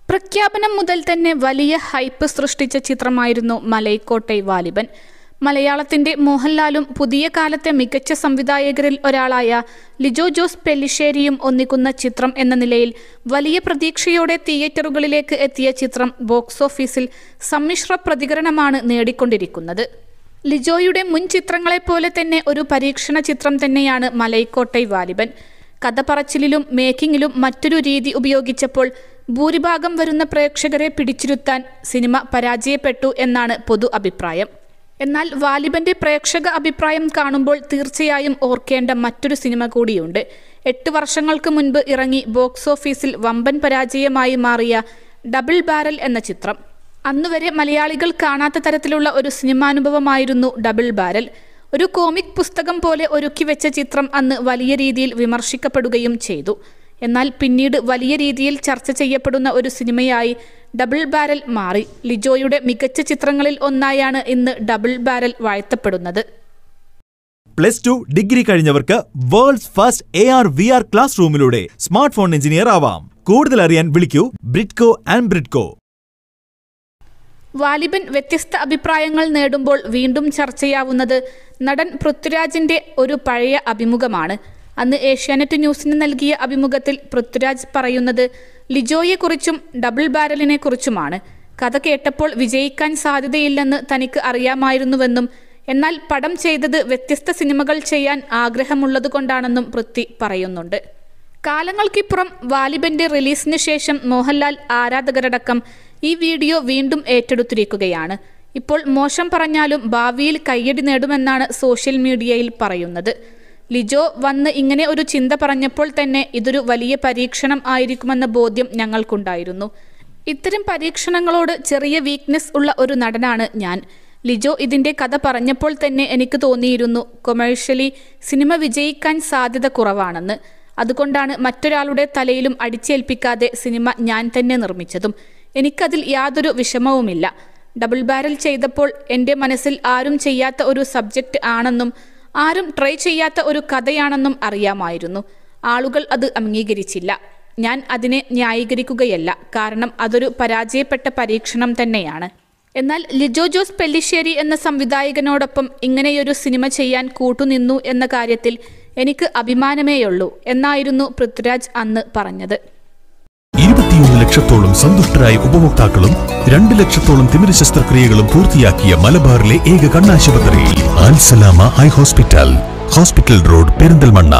പ്രഖ്യാപനം മുതൽ തന്നെ വലിയ ഹൈപ്പ് സൃഷ്ടിച്ച ചിത്രമായിരുന്നു മലൈക്കോട്ടെ വാലിബൻ. മലയാളത്തിന്റെ മോഹൻലാലും പുതിയ കാലത്തെ മികച്ച സംവിധായകരിൽ ഒരാളായ ലിജോ ജോസ് പെല്ലിശ്ശേരിയും ഒന്നിക്കുന്ന ചിത്രം എന്ന നിലയിൽ വലിയ പ്രതീക്ഷയോടെ തിയേറ്ററുകളിലേക്ക് എത്തിയ ചിത്രം ബോക്സ് ഓഫീസിൽ സമ്മിശ്ര പ്രതികരണമാണ് നേടിക്കൊണ്ടിരിക്കുന്നത്. ലിജോയുടെ മുൻ ചിത്രങ്ങളെപ്പോലെ തന്നെ ഒരു പരീക്ഷണ ചിത്രം തന്നെയാണ് മലൈക്കോട്ടെ വാലിബൻ. കഥ പറച്ചിലിലും മേക്കിങ്ങിലും മറ്റൊരു രീതി ഉപയോഗിച്ചപ്പോൾ ഭൂരിഭാഗം വരുന്ന പ്രേക്ഷകരെ പിടിച്ചിരുത്താൻ സിനിമ പരാജയപ്പെട്ടു എന്നാണ് പൊതു അഭിപ്രായം. എന്നാൽ വാലിബന്റെ പ്രേക്ഷക അഭിപ്രായം കാണുമ്പോൾ തീർച്ചയായും ഓർക്കേണ്ട മറ്റൊരു സിനിമ കൂടിയുണ്ട്. 8 വർഷങ്ങൾക്ക് മുൻപ് ഇറങ്ങി ബോക്സ് ഓഫീസിൽ വമ്പൻ പരാജയമായി മാറിയ ഡബിൾ ബാരൽ എന്ന ചിത്രം. അന്നുവരെ മലയാളികൾ കാണാത്ത തരത്തിലുള്ള ഒരു സിനിമാനുഭവമായിരുന്നു ഡബിൾ ബാരൽ. ഒരു കോമിക് പുസ്തകം പോലെ ഒരുക്കിവെച്ച ചിത്രം അന്ന് വലിയ രീതിയിൽ വിമർശിക്കപ്പെടുകയും ചെയ്തു. എന്നാൽ പിന്നീട് വലിയ രീതിയിൽ ചർച്ച ചെയ്യപ്പെടുന്ന ഒരു സിനിമയായി ഡബിൾ ബാരൽ മാറി. ലിജോയുടെ മികച്ച ചിത്രങ്ങളിൽ ഒന്നായാണ് ഇന്ന് ഡബിൾ ബാരൽ വാഴ്ത്തപ്പെടുന്നത്. +2 ഡിഗ്രി കഴിഞ്ഞവർക്ക് വേൾഡ്സ് ഫസ്റ്റ് AR/VR ക്ലാസ് റൂമിലൂടെ സ്മാർട്ട് ഫോൺ എഞ്ചിനീയർ ആവാം. കൂടുതൽ അറിയാൻ വിളിക്കൂ ബ്രിഡ്കോ ആൻഡ് ബ്രിഡ്കോ. വാലിബൻ വ്യത്യസ്ത അഭിപ്രായങ്ങൾ നേടുമ്പോൾ വീണ്ടും ചർച്ചയാവുന്നത് നടൻ പൃഥ്വിരാജിന്റെ ഒരു പഴയ അഭിമുഖമാണ്. അന്ന് ഏഷ്യാനെറ്റ് ന്യൂസിന് നൽകിയ അഭിമുഖത്തിൽ പൃഥ്വിരാജ് പറയുന്നത് ലിജോയെക്കുറിച്ചും ഡബിൾ ബാരലിനെ കുറിച്ചുമാണ്. കഥ കേട്ടപ്പോൾ വിജയിക്കാൻ സാധ്യതയില്ലെന്ന് തനിക്ക് അറിയാമായിരുന്നുവെന്നും എന്നാൽ പടം ചെയ്തത് വ്യത്യസ്ത സിനിമകൾ ചെയ്യാൻ ആഗ്രഹമുള്ളതുകൊണ്ടാണെന്നും പൃഥ്വി പറയുന്നുണ്ട്. കാലങ്ങൾക്കിപ്പുറം വാലിബന്റെ റിലീസിന് ശേഷം മോഹൻലാൽ ആരാധകരടക്കം ഈ വീഡിയോ വീണ്ടും ഏറ്റെടുത്തിരിക്കുകയാണ്. ഇപ്പോൾ മോശം പറഞ്ഞാലും ഭാവിയിൽ കയ്യടി നേടുമെന്നാണ് സോഷ്യൽ മീഡിയയിൽ പറയുന്നത്. ലിജോ വന്ന് ഇങ്ങനെ ഒരു ചിന്ത പറഞ്ഞപ്പോൾ തന്നെ ഇതൊരു വലിയ പരീക്ഷണം ആയിരിക്കുമെന്ന ബോധ്യം ഞങ്ങൾക്കുണ്ടായിരുന്നു. ഇത്തരം പരീക്ഷണങ്ങളോട് ചെറിയ വീക്ക്നെസ് ഉള്ള ഒരു നടനാണ് ഞാൻ. ലിജോ ഇതിൻ്റെ കഥ പറഞ്ഞപ്പോൾ തന്നെ എനിക്ക് തോന്നിയിരുന്നു കൊമേഴ്ഷ്യലി സിനിമ വിജയിക്കാൻ സാധ്യത കുറവാണെന്ന്. അതുകൊണ്ടാണ് മറ്റൊരാളുടെ തലയിലും അടിച്ചേൽപ്പിക്കാതെ സിനിമ ഞാൻ തന്നെ നിർമ്മിച്ചതും. എനിക്കതിൽ യാതൊരു വിഷമവുമില്ല. ഡബിൾ ബാരൽ ചെയ്തപ്പോൾ എൻ്റെ മനസ്സിൽ ആരും ചെയ്യാത്ത ഒരു സബ്ജക്റ്റ് ആണെന്നും ആരും ട്രൈ ചെയ്യാത്ത ഒരു കഥയാണെന്നും അറിയാമായിരുന്നു. ആളുകൾ അത് അംഗീകരിച്ചില്ല. ഞാൻ അതിനെ ന്യായീകരിക്കുകയല്ല, കാരണം അതൊരു പരാജയപ്പെട്ട പരീക്ഷണം തന്നെയാണ്. എന്നാൽ ലിജോ ജോസ് പെല്ലിശ്ശേരി എന്ന സംവിധായകനോടൊപ്പം ഇങ്ങനെയൊരു സിനിമ ചെയ്യാൻ കൂട്ടുനിന്നു എന്ന കാര്യത്തിൽ എനിക്ക് അഭിമാനമേയുള്ളൂ എന്നായിരുന്നു പൃഥ്വിരാജ് അന്ന് പറഞ്ഞത്. 21 ലക്ഷത്തോളം സന്തുഷ്ടരായ ഉപഭോക്താക്കളും 2 ലക്ഷത്തോളം തിമിര ശസ്ത്രക്രിയകളും പൂർത്തിയാക്കിയ മലബാറിലെ ഏക കണ്ണാശുപത്രി അൽ സലാമ ഹൈ ഹോസ്പിറ്റൽ റോഡ് പെരിന്തൽമണ്ണ.